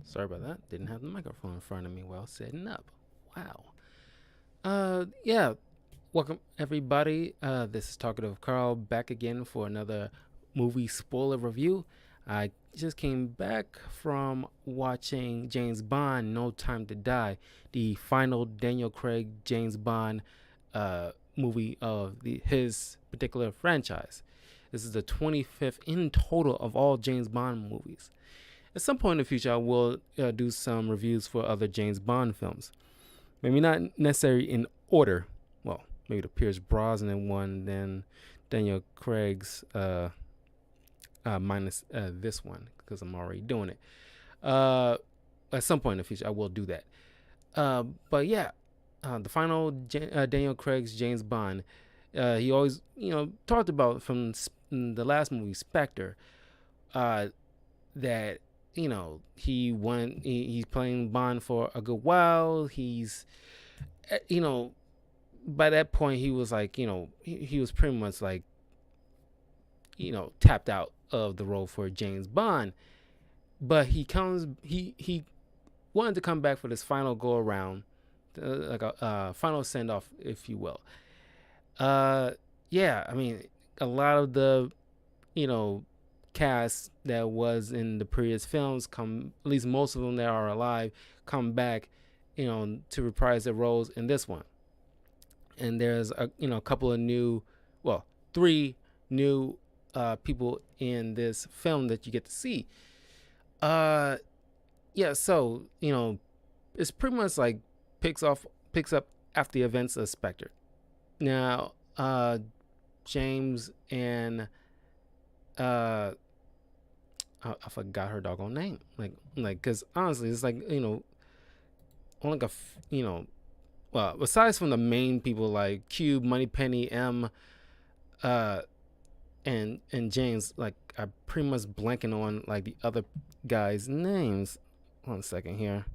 Sorry about that. Didn't have the microphone in front of me while setting up. Wow. Yeah. Welcome everybody. This is Talkative Carl back again for another movie spoiler review. I just came back from watching James Bond: No Time to Die, the final Daniel Craig James Bond movie of his particular franchise. This is the 25th in total of all James Bond movies. At some point in the future, I will do some reviews for other James Bond films. Maybe not necessarily in order. Well, maybe the Pierce Brosnan one, then Daniel Craig's minus this one because I'm already doing it. At some point in the future, I will do that. But yeah, the final Daniel Craig's James Bond. He always, talked about from the last movie, Spectre, that he's playing Bond for a good while. He's by that point he was like, he was pretty much like, tapped out of the role for James Bond. But he wanted to come back for this final go around, like a final send off, if you will. Yeah, I mean, a lot of the, cast that was in the previous films come, at least most of them that are alive, come back, to reprise their roles in this one. And there's a couple of new, well, three new people in this film that you get to see. Yeah, so it's pretty much like picks up after the events of Spectre. Now, James and I forgot her doggone name. Because honestly, it's like, only like well, besides from the main people like Cube, Moneypenny, M, and James, like I'm pretty much blanking on like the other guys' names. 1 second here.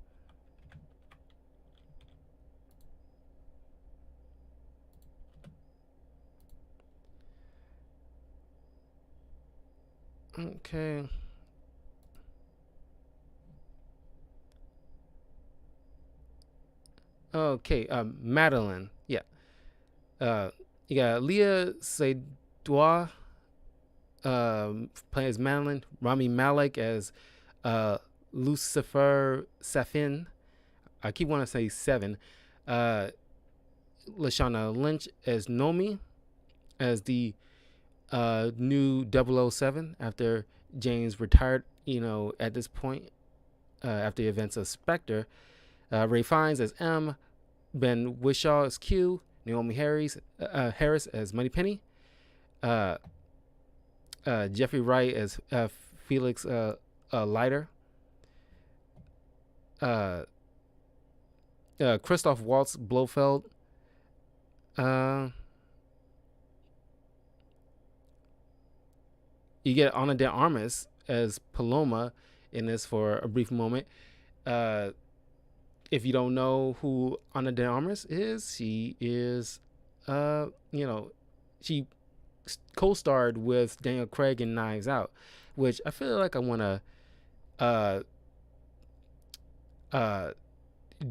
Okay. Okay, Madeline. Yeah. You got Leah Seydoux playing as Madeline, Rami Malek as Lucifer Safin. I keep wanting to say Seven. Lashana Lynch as Nomi, as the new 007 after James retired, at this point, after the events of Spectre. Ray Fiennes as M, Ben Whishaw as Q, Naomi Harris as Moneypenny, Jeffrey Wright as Felix Leiter, Christoph Waltz Blofeld, you get Ana de Armas as Paloma in this for a brief moment. If you don't know who Ana de Armas is, she is, she co-starred with Daniel Craig in Knives Out, which I feel like I want to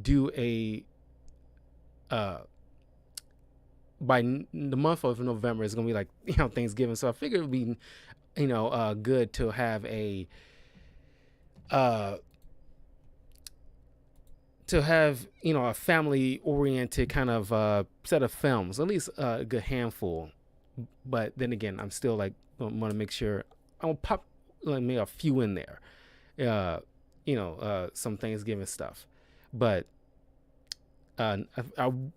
do a by the month of November. It's gonna be like Thanksgiving, so I figured it would be good to have a a family oriented kind of set of films, at least a good handful. But then again, I'm still like want to make sure I'll pop like maybe a few in there, some Thanksgiving stuff. But I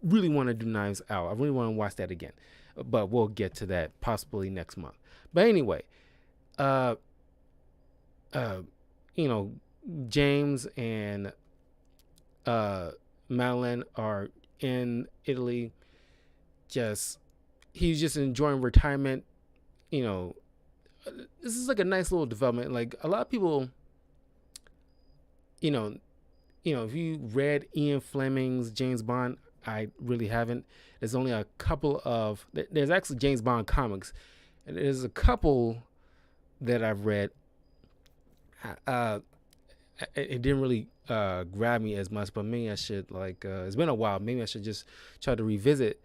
really want to do Knives Out. I really want to watch that again, but we'll get to that possibly next month. But anyway, James and Madeline are in Italy. He's just enjoying retirement. This is like a nice little development. Like a lot of people, if you read Ian Fleming's James Bond, I really haven't. There's only a couple of. There's actually James Bond comics, and there's a couple that I've read. it didn't really grab me as much. But maybe I should it's been a while. Maybe I should just try to revisit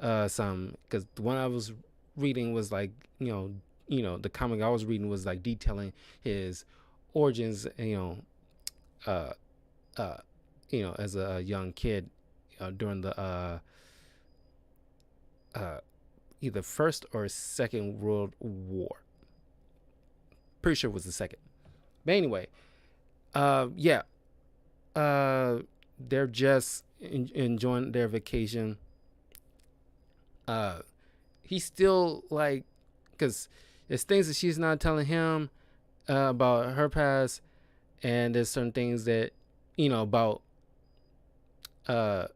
some, because the one I was reading was like the comic I was reading was like detailing his origins. Uh, uh, as a young kid during the uh, either First or Second World War. Pretty sure it was the second. But anyway, yeah, they're just enjoying their vacation. He's still like, because there's things that she's not telling him about her past, and there's certain things that about uh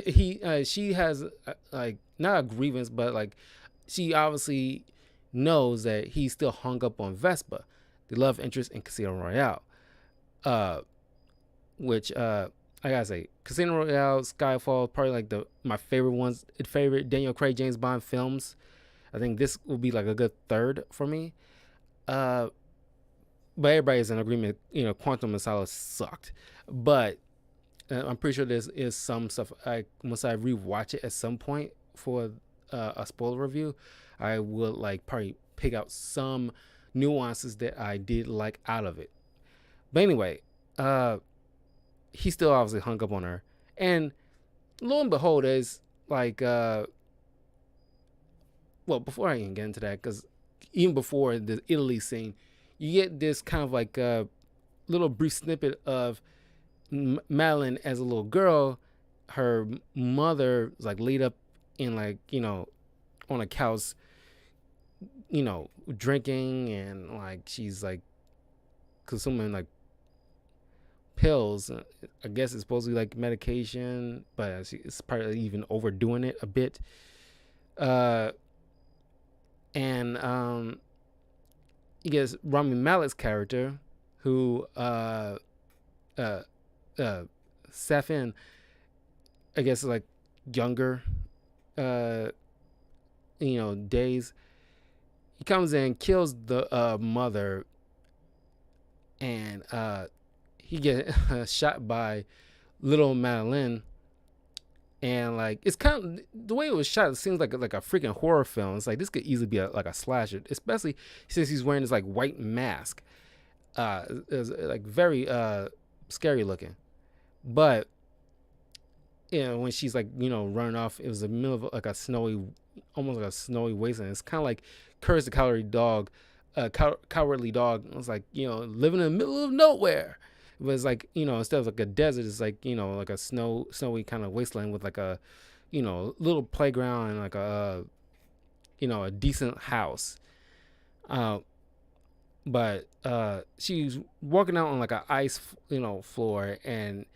she has like not a grievance, but like she obviously knows that he's still hung up on Vespa, the love interest in Casino Royale. Uh, which I gotta say, Casino Royale, Skyfall, probably like my favorite Daniel Craig James Bond films. I think this will be like a good third for me. Uh, but everybody's in agreement. Quantum of Solace sucked, but I'm pretty sure there is some stuff. Once I rewatch it at some point for a spoiler review, I will like probably pick out some nuances that I did like out of it. But anyway, he still obviously hung up on her, and lo and behold, is like before I even get into that, because even before the Italy scene, you get this kind of like a little brief snippet of Madeline as a little girl. Her mother is like laid up in like on a couch, drinking, and like she's like consuming like pills. I guess it's supposed to be like medication, but it's probably even overdoing it a bit. And you guess Rami Malek's character, who Safin, I guess, like younger days. He comes in, kills the mother, and he gets shot by little Madeline. And like it's kind of the way it was shot. It seems like a freaking horror film. It's like this could easily be like a slasher, especially since he's wearing this like white mask. It's like very scary looking. But when she's like running off, it was the middle of like almost like a snowy wasteland. It's kind of like Courage the Cowardly Dog. It's like living in the middle of nowhere. But it's like instead of like a desert, it's like like a snowy kind of wasteland with like a little playground and like a a decent house. But she's walking out on like a ice floor, and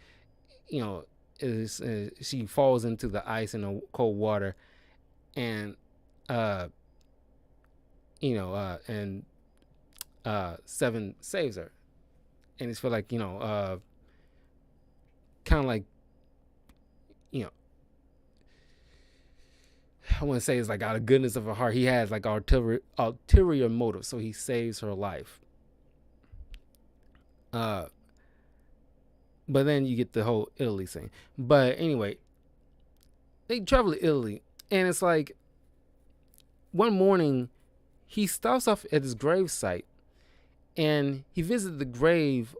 she falls into the ice and the cold water, and Seven saves her. And it's for like kind of like I want to say it's like out of goodness of her heart, he has like ulterior motive, so he saves her life. But then you get the whole Italy thing. But anyway, they travel to Italy, and it's like one morning he stops off at his grave site, and he visited the grave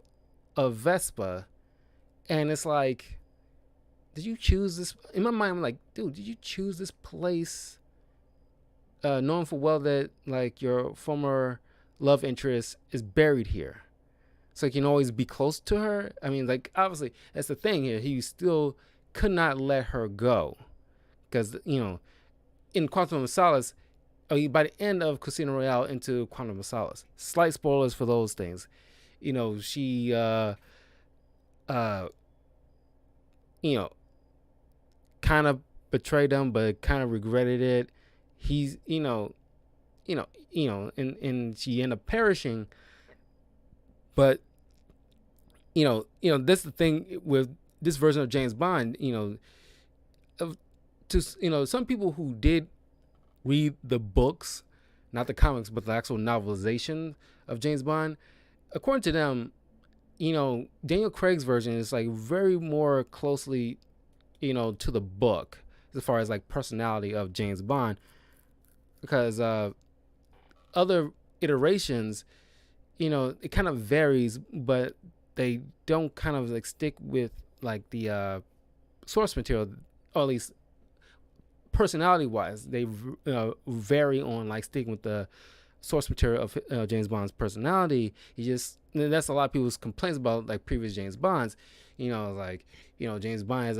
of Vespa, and it's like, did you choose this? In my mind, I'm like, dude, did you choose this place, knowing for well that like your former love interest is buried here, so you can always be close to her? I mean, like obviously that's the thing here. He still could not let her go, because in Quantum of Solace, by the end of Casino Royale into Quantum of Solace, slight spoilers for those things, she kind of betrayed him, but kind of regretted it. He's and she ended up perishing. But that's the thing with this version of James Bond. Some people who did read the books, not the comics, but the actual novelization of James Bond, according to them, Daniel Craig's version is like very more closely, to the book as far as like personality of James Bond, because other iterations, it kind of varies, but they don't kind of like stick with like the source material, or at least personality wise, they vary on like sticking with the source material of James Bond's personality. That's a lot of people's complaints about like previous James Bonds. Like James Bond is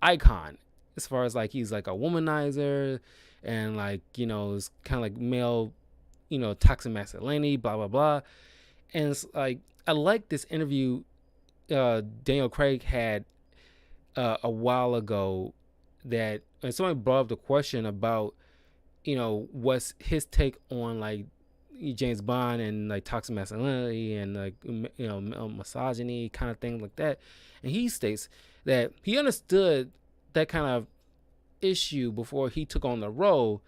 icon as far as like he's like a womanizer, and like it's kind of like male, toxic masculinity, blah blah blah. And it's like I like this interview Daniel Craig had a while ago, that and somebody brought up the question about what's his take on like James Bond and like toxic masculinity and like misogyny kind of thing like that. And he states that he understood that kind of issue before he took on the role,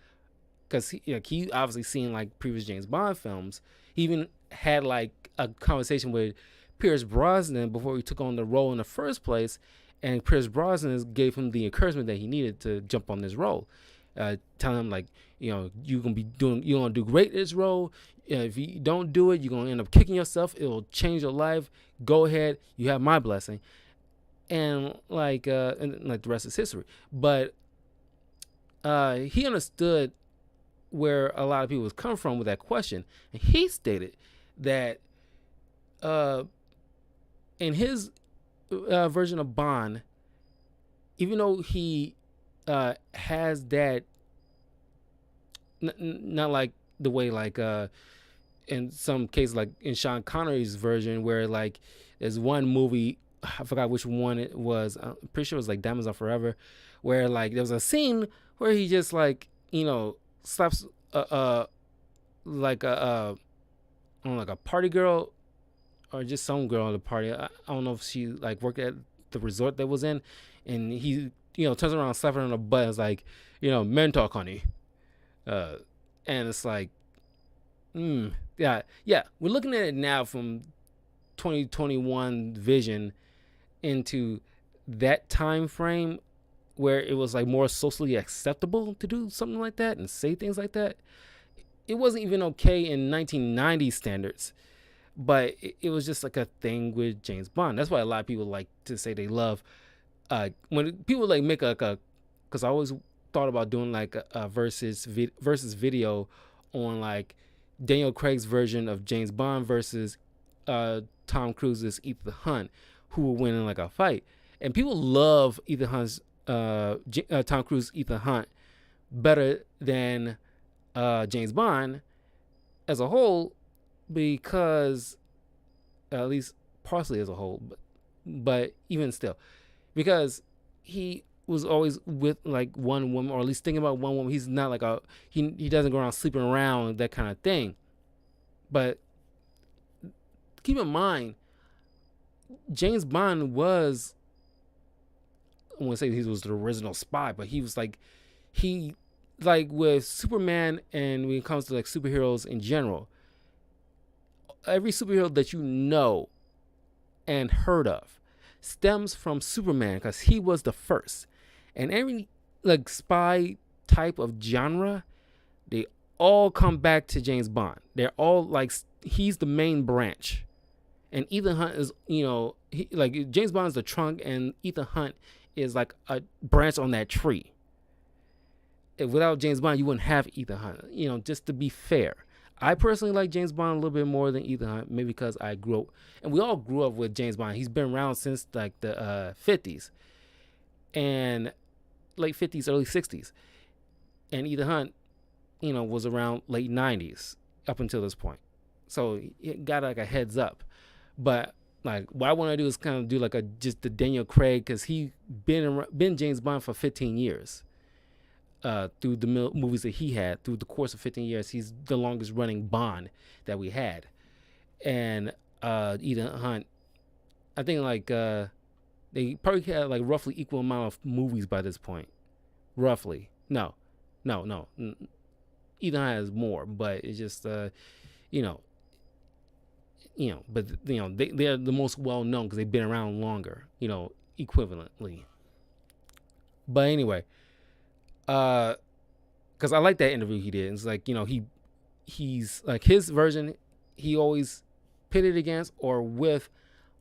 because he obviously seen like previous James Bond films. He even had like a conversation with Pierce Brosnan before he took on the role in the first place, and Pierce Brosnan gave him the encouragement that he needed to jump on this role, telling him like, you're gonna do great in this role. If you don't do it, you're gonna end up kicking yourself. It will change your life. Go ahead, you have my blessing, and like the rest is history. But he understood where a lot of people was coming from with that question, and he stated that in his version of Bond, even though he has that, not like the way like in some cases like in Sean Connery's version, where like there's one movie, I forgot which one it was, I'm pretty sure it was like Diamonds Are Forever, where like there was a scene where he just like slaps like a I don't know, like a party girl or just some girl at the party. I don't know if she like worked at the resort that was in, and he turns around, slaps her on the butt, and is like, men talk, honey. And it's like, yeah, we're looking at it now from 2021 vision into that time frame where it was like more socially acceptable to do something like that and say things like that. It wasn't even okay in 1990 standards, but it was just like a thing with James Bond. That's why a lot of people like to say they love when people like make because I always thought about doing like a versus video on like Daniel Craig's version of James Bond versus Tom Cruise's Ethan Hunt, who will win in like a fight. And people love Ethan Hunt's Tom Cruise Ethan Hunt better than James Bond as a whole, because at least partially as a whole, but even still, because he was always with like one woman, or at least thinking about one woman. He's not like he doesn't go around sleeping around, that kind of thing. But keep in mind, James Bond was, I wouldn't say he was the original spy, but he was like, with Superman, and when it comes to like superheroes in general, every superhero that you know and heard of stems from Superman, because he was the first. And every like spy type of genre, they all come back to James Bond. They're all like, he's the main branch, and Ethan Hunt is, like James Bond is the trunk, and Ethan Hunt is like a branch on that tree. Without James Bond, you wouldn't have Ethan Hunt. Just to be fair, I personally like James Bond a little bit more than Ethan Hunt, maybe because I grew up, and we all grew up with James Bond. He's been around since like the 50s and late 50s, early 60s. And Ethan Hunt, was around late 90s up until this point. So it got like a heads up. But like what I want to do is kind of do like just the Daniel Craig, because he been James Bond for 15 years. Through the movies that he had through the course of 15 years, he's the longest running Bond that we had. And Ethan Hunt, I think like they probably had like roughly equal amount of movies by this point. Roughly. No. Ethan Hunt has more, but it's just but they're the most well known because they've been around longer, equivalently. But anyway, because I like that interview he did. It's like he's like his version. He always pitted against or with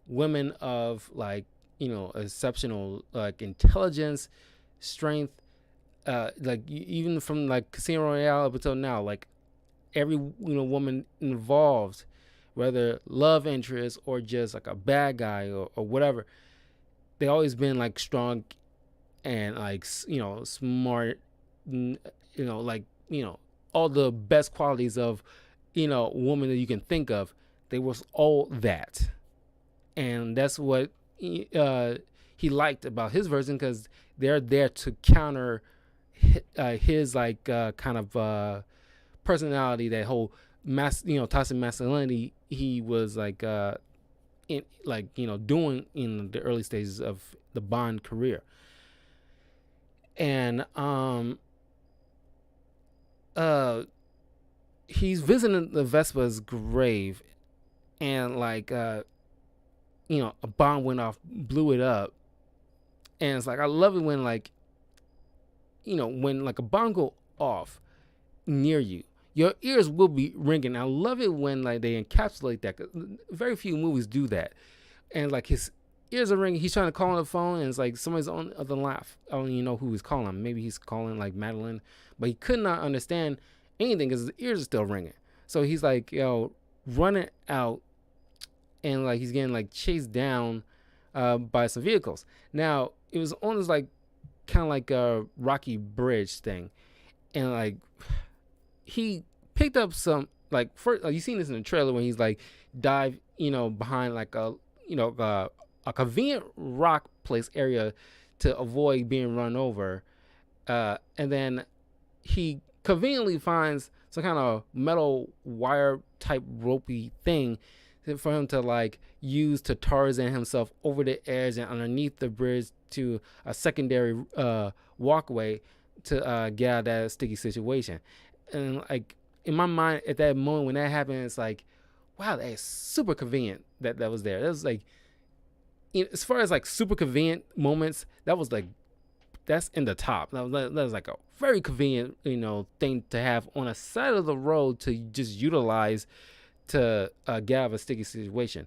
women of like exceptional like intelligence, strength, like even from like Casino Royale up until now, like every woman involved, whether love interest or just like a bad guy or whatever, they always been like strong and like smart, like all the best qualities of woman that you can think of. They was all that, and that's what he liked about his version, because they're there to counter his like kind of personality, that whole toxic masculinity he was like in like doing in the early stages of the Bond career. And he's visiting the Vespa's grave, and like a bomb went off, blew it up. And it's like, I love it when like when like a bomb go off near you, your ears will be ringing. I love it when like they encapsulate that, 'cause very few movies do that. And like his ears are ringing, he's trying to call on the phone, and it's like somebody's on the other laugh. I don't even know who he's calling. Maybe he's calling like Madeline, but he could not understand anything because his ears are still ringing. So he's like running out, and like he's getting like chased down by some vehicles. Now it was on this like kind of like a rocky bridge thing, and like he picked up some like first, like you seen this in the trailer when he's like dive behind like a convenient rock place area to avoid being run over, and then he conveniently finds some kind of metal wire type ropey thing for him to like use to Tarzan himself over the edge and underneath the bridge to a secondary walkway to get out of that sticky situation. And like in my mind at that moment when that happened, it's like, wow, that is super convenient that was there. That was like, as far as like super convenient moments, that was like, that's in the top. That was like a very convenient thing to have on a side of the road to just utilize to get out of a sticky situation.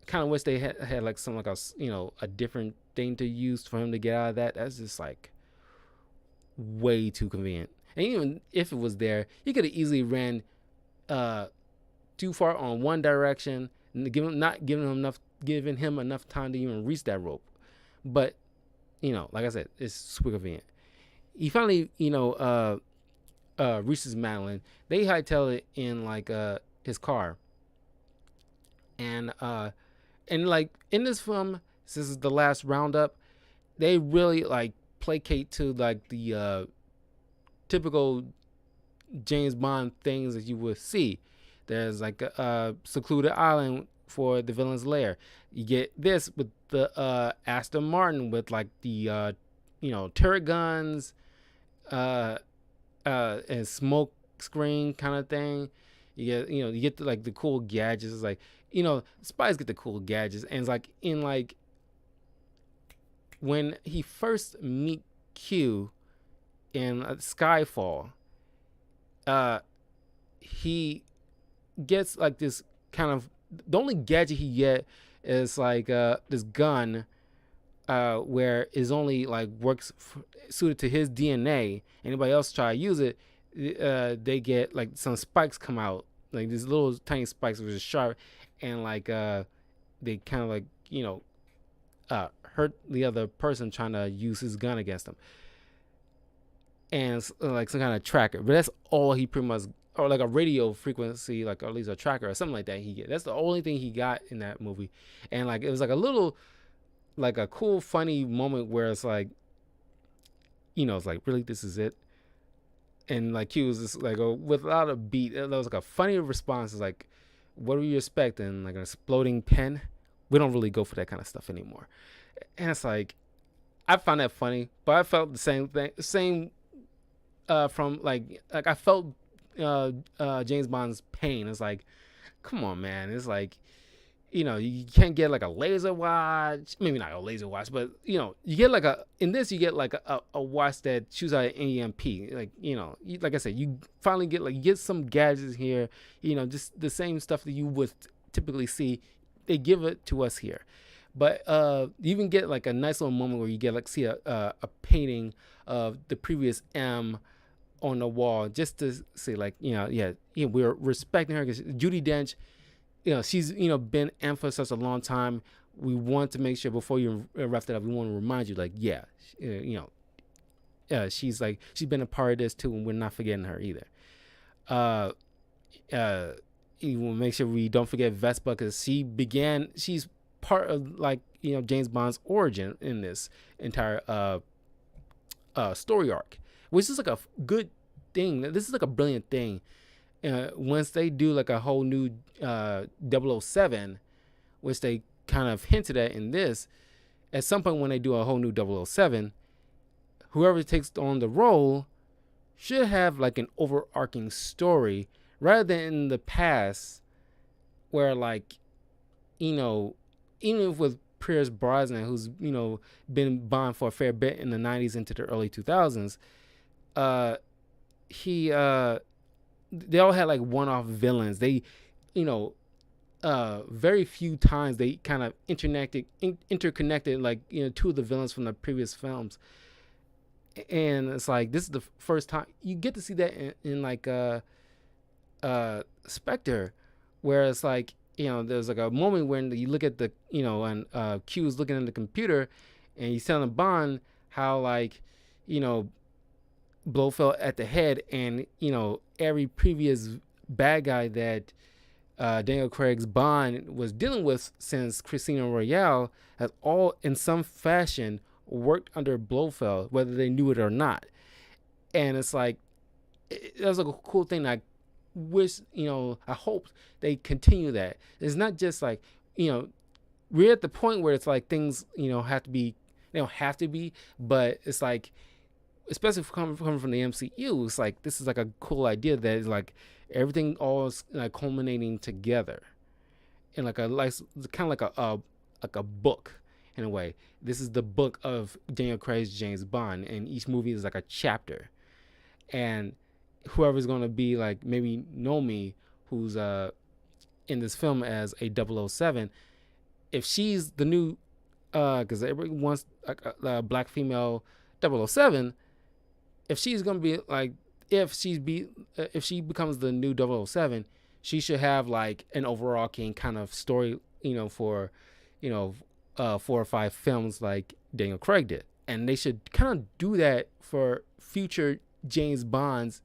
Kind of wish they had like some like a different thing to use for him to get out of that. That's just like way too convenient. And even if it was there, he could have easily ran too far on one direction, and not giving him enough time to even reach that rope. But like I said, it's super convenient. He finally reaches Madeline. They hightail it in like his car, and like in this film, since it's the last roundup, they really like placate to like the typical James Bond things that you would see. There's like a secluded island for the villain's lair. You get this with the Aston Martin with like the turret guns and smoke screen kind of thing. You get like the cool gadgets. It's like spies get the cool gadgets, and it's like in like when he first meet Q in Skyfall, he gets like this kind of, the only gadget he get is like this gun where is only like works suited to his DNA. Anybody else try to use it, they get like some spikes come out, like these little tiny spikes which is sharp, and like they kind of like hurt the other person trying to use his gun against him, and like some kind of tracker. But that's all he pretty much, or like a radio frequency, like, or at least a tracker or something like that he get. That's the only thing he got in that movie. And like it was like a little, like a cool funny moment where it's like, it's like, really, this is it? And like he was just like, without a beat, that was like a funny response. It's like, what were you expecting? Like an exploding pen? We don't really go for that kind of stuff anymore. And it's like, I found that funny, but I felt the same from like I felt James Bond's pain. It's like, Come on, man. It's like, you can't get like a laser watch. Maybe not a laser watch, but you get like in this, you get like a watch that shoots out an EMP. Like, like I said, you finally get you get some gadgets here, just the same stuff that you would typically see. They give it to us here. But you even get like a nice little moment where you get see a painting of the previous M on the wall, just to say like, we're respecting her, because Judi Dench, she's been M for such a long time. We want to make sure before you wrap that up, we want to remind you like, she's been a part of this too, and we're not forgetting her either. You will make sure we don't forget Vespa, because she's part of James Bond's origin in this entire story arc, which is like a good thing. This is like a brilliant thing. Once they do like a whole new 007, which they kind of hinted at in this, at some point when they do a whole new 007, whoever takes on the role should have like an overarching story, rather than in the past where even with Pierce Brosnan, who's been Bond for a fair bit in the 90s into the early 2000s, they all had like one-off villains. They very few times they kind of interconnected two of the villains from the previous films. And it's like, this is the first time you get to see that in Spectre, where it's like, there's like a moment when you look at the, and Q is looking at the computer, and he's telling Bond how Blofeld at the head, and every previous bad guy that Daniel Craig's Bond was dealing with since Casino Royale has all in some fashion worked under Blofeld, whether they knew it or not. And it's like, that's like a cool thing. I wish, I hope they continue that. It's not just like, we're at the point where it's like things, have to be, they don't have to be, but it's like, especially coming from the MCU, it's like, this is like a cool idea that is like everything all is like culminating together in like kind of like a book in a way. This is the book of Daniel Craig's James Bond, and each movie is like a chapter. And whoever's going to be like, maybe Nomi, who's in this film as a 007, if she's the new, because everybody wants a black female 007, if she's going to be like, if she becomes the new 007, she should have like an overarching kind of story, for 4 or 5 films like Daniel Craig did. And they should kind of do that for future James Bonds,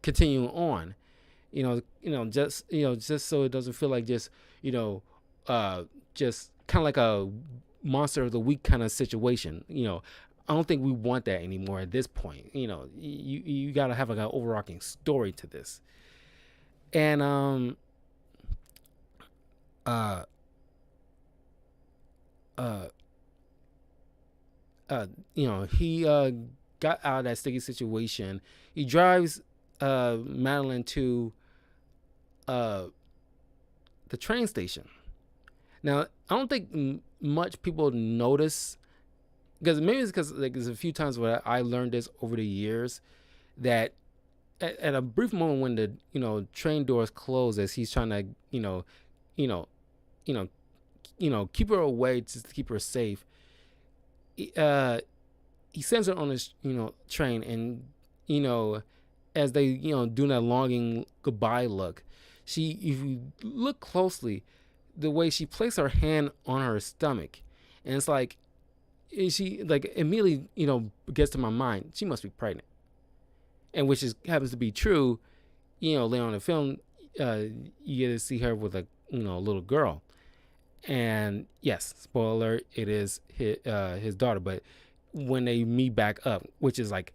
continuing on, just so it doesn't feel like just kind of like a monster of the week kind of situation. I don't think we want that anymore at this point. You got to have like an overarching story to this. And he got out of that sticky situation. He drives Madeline to the train station. Now, I don't think much people notice, because maybe it's because like there's a few times where I learned this over the years, that at a brief moment when the train doors close, as he's trying to keep her away, just to keep her safe, he sends her on this train, and as they do that longing goodbye look, if you look closely, the way she placed her hand on her stomach, and it's like, she like immediately gets to my mind, she must be pregnant. And which happens to be true. Later on in the film, you get to see her with a little girl, and yes, spoiler alert, it is his daughter. But when they meet back up, which is like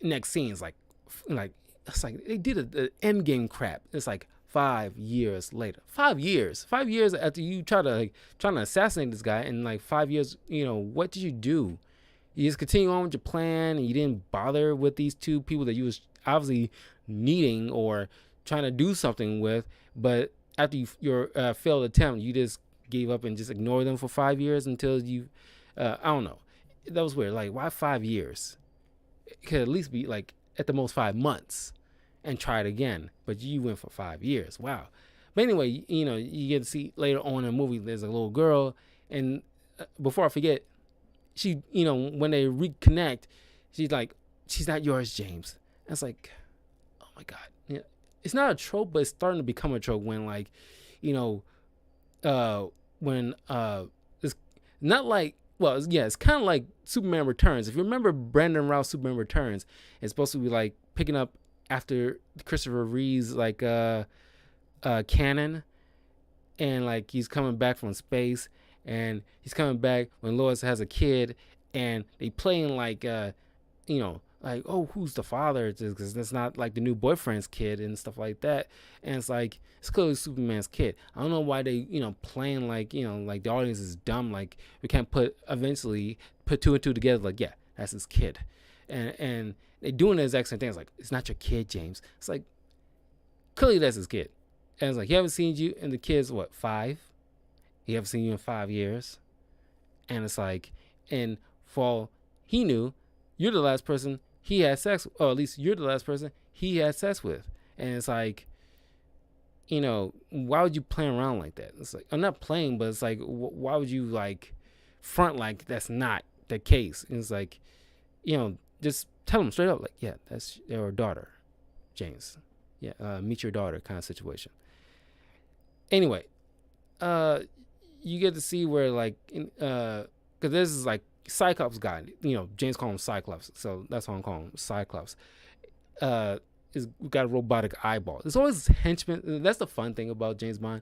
next scene, is like it's like they did an end game crap. It's like 5 years later. 5 years. 5 years after you trying to assassinate this guy, and like 5 years, what did you do? You just continue on with your plan, and you didn't bother with these two people that you was obviously needing or trying to do something with, but after your failed attempt, you just gave up and just ignored them for 5 years until you, I don't know. That was weird. Like, why 5 years? It could at least be like at the most 5 months and try it again. But you went for 5 years. Wow. But anyway, you get to see later on in the movie, there's a little girl. And before I forget, she, when they reconnect, she's like, she's not yours, James. And it's like, oh my God. It's not a trope, but it's starting to become a trope when, like, when it's not like, well, yeah, it's kind of like Superman Returns. If you remember Brandon Routh's Superman Returns, it's supposed to be like picking up after Christopher Reeve's like canon, and like he's coming back from space, and he's coming back when Lois has a kid, and they playing like like, oh, who's the father? Because that's not like the new boyfriend's kid and stuff like that. And it's like, it's clearly Superman's kid. I don't know why they, playing like, like the audience is dumb. Like, we can't eventually put two and two together. Like, yeah, that's his kid. And they doing the exact same thing. It's like, it's not your kid, James. It's like, clearly that's his kid. And it's like, he haven't seen you, and the kid's what, 5? He haven't seen you in 5 years. And it's like, and for all he knew, you're the last person he had sex, or at least you're the last person he had sex with. And it's like, why would you play around like that? It's like, I'm not playing, but it's like, why would you like front like that's not the case? And it's like, just tell them straight up, like, yeah, that's your daughter, James. Yeah, meet your daughter kind of situation. Anyway, you get to see where like, because this is like Cyclops guy, James called him Cyclops, so that's why I'm calling him Cyclops. Is got a robotic eyeball. There's always henchmen. That's the fun thing about James Bond.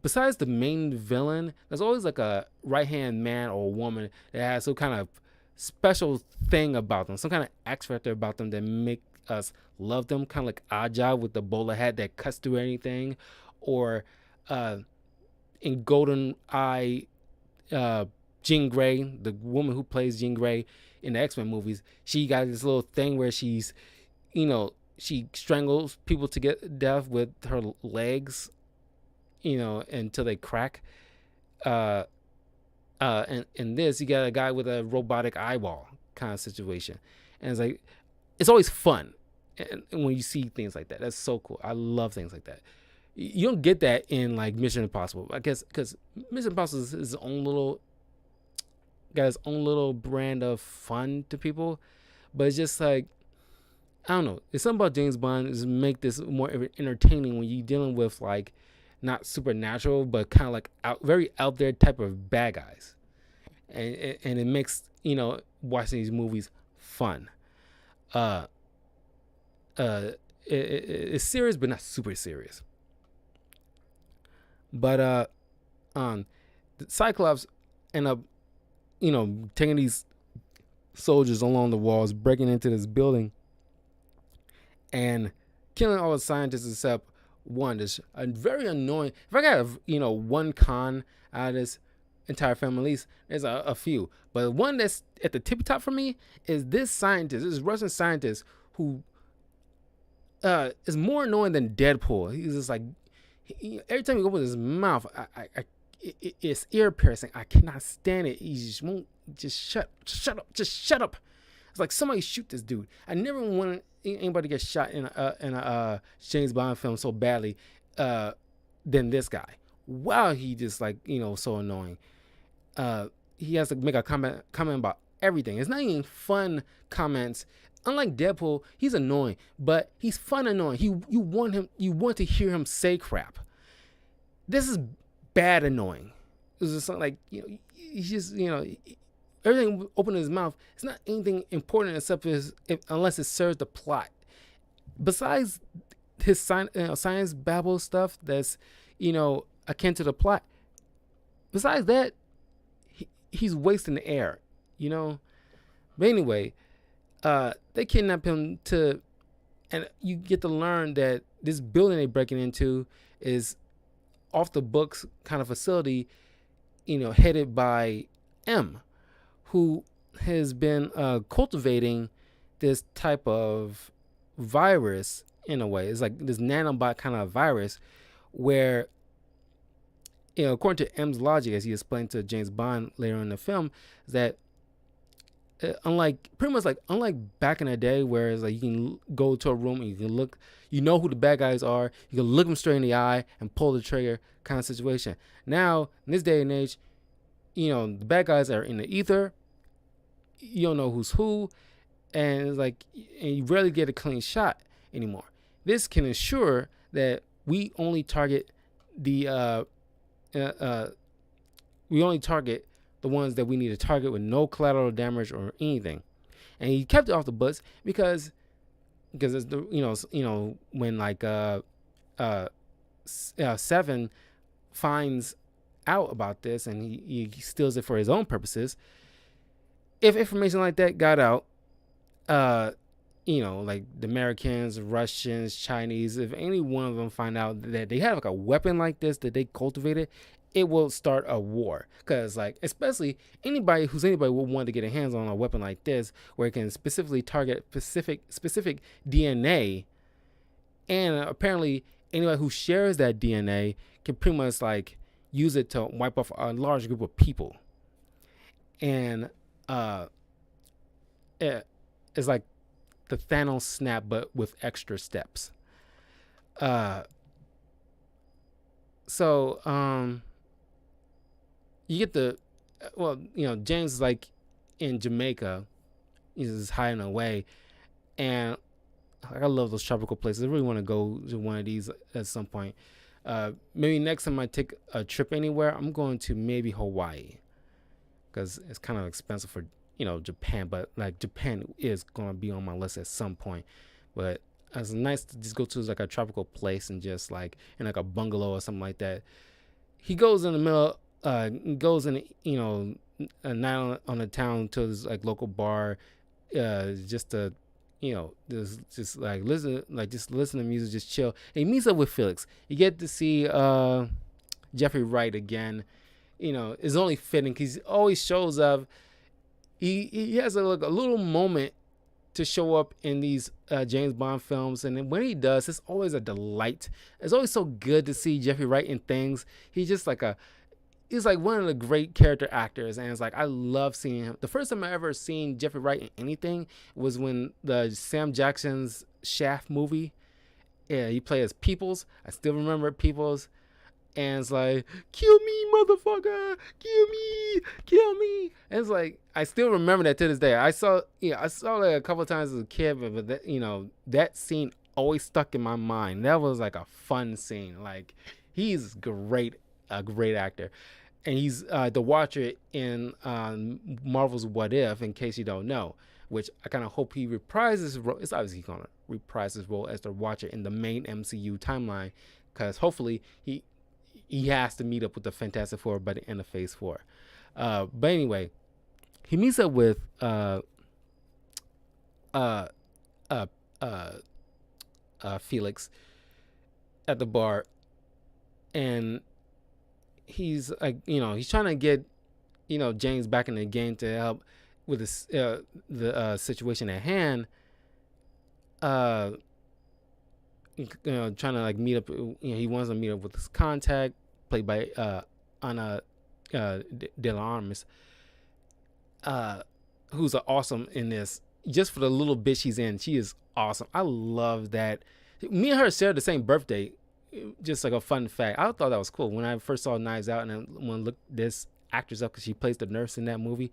Besides the main villain, there's always like a right-hand man or woman that has some kind of special thing about them, some kind of X factor about them that make us love them, kind of like Oddjob with the bowler hat that cuts through anything, or in Golden Eye, Jean Grey, the woman who plays Jean Grey in the X-Men movies, she got this little thing where she's, she strangles people to get death with her legs, until they crack. And in this, you got a guy with a robotic eyeball kind of situation. And it's like, it's always fun. And when you see things like that, that's so cool. I love things like that. You don't get that in like Mission Impossible, I guess, because Mission Impossible is his own little, got his own little brand of fun to people. But it's just like, I don't know. It's something about James Bond is make this more entertaining when you're dealing with like not supernatural, but kind of like very out there type of bad guys, and it makes watching these movies fun. It's serious, but not super serious. But the Cyclops end up taking these soldiers along the walls, breaking into this building, and killing all the scientists except one. That's a very annoying. If I got one con out of this entire film, at least there's a few, but one that's at the tippy top for me is this Russian scientist who is more annoying than Deadpool. He's just like, every time he opens his mouth, it's ear piercing. I cannot stand it. He just won't shut up. It's like, somebody shoot this dude. I never wanted anybody to get shot in a James Bond film so badly than this guy. Wow, he just like so annoying. He has to make a comment about everything. It's not even fun comments. Unlike Deadpool, he's annoying, but he's fun annoying. You want to hear him say crap. This is bad annoying. It's just like he's just everything open in his mouth. It's not anything important except unless it serves the plot. Besides his science babble stuff that's akin to the plot. Besides that, he's wasting the air. But anyway, they kidnap him and you get to learn that this building they're breaking into is off the books kind of facility, headed by M, who has been cultivating this type of virus in a way. It's like this nanobot kind of virus where, according to M's logic, as he explained to James Bond later in the film, is that unlike pretty much like unlike back in the day, where it's like you can go to a room and you can look, who the bad guys are, you can look them straight in the eye and pull the trigger kind of situation. Now in this day and age, the bad guys are in the ether. You don't know who's who, and it's like, and you rarely get a clean shot anymore. This can ensure that we only target the the ones that we need to target with no collateral damage or anything. And he kept it off the books because it's the when like Seven finds out about this and he steals it for his own purposes. If information like that got out, like the Americans, Russians, Chinese, if any one of them find out that they have like a weapon like this that they cultivated, it will start a war. Because like, especially anybody will want to get their hands on a weapon like this, where it can specifically target specific DNA, and apparently anybody who shares that DNA can pretty much like use it to wipe off a large group of people. And it's like the Thanos snap, but with extra steps. You get James is like in Jamaica, he's hiding away, and I love those tropical places. I really want to go to one of these at some point. Maybe next time I take a trip anywhere, I'm going to maybe Hawaii, because it's kind of expensive for Japan, but like Japan is going to be on my list at some point. But it's nice to just go to like a tropical place and just like in like a bungalow or something like that. He goes in the middle, goes in a night on the town to this like local bar, just to just listen to music, just chill. And he meets up with Felix. You get to see Jeffrey Wright again. It's only fitting because he always shows up. He has a little moment to show up in these James Bond films, and when he does, it's always a delight. It's always so good to see Jeffrey Wright in things. He's like one of the great character actors, and it's like I love seeing him. The first time I ever seen Jeffrey Wright in anything was when the Sam Jackson's Shaft movie. Yeah, he played as Peoples. I still remember Peoples. And it's like, kill me, motherfucker, kill me. And it's like, I still remember that to this day. I saw it a couple of times as a kid, but that, that scene always stuck in my mind. That was like a fun scene. Like, he's a great actor. And he's the Watcher in Marvel's What If, in case you don't know, which I kind of hope he reprises his role. It's obviously going to reprise his role as the Watcher in the main MCU timeline, because hopefully he has to meet up with the Fantastic Four by the end of Phase 4. But anyway, he meets up with Felix at the bar, and he's like, he's trying to get, James back in the game to help with this, the situation at hand. Trying to like meet up. He wants to meet up with his contact, played by Ana de la Armas, who's awesome in this. Just for the little bit she's in, she is awesome. I love that. Me and her share the same birthday. Just like a fun fact. I thought that was cool when I first saw Knives Out, and then when I looked this actress up because she plays the nurse in that movie.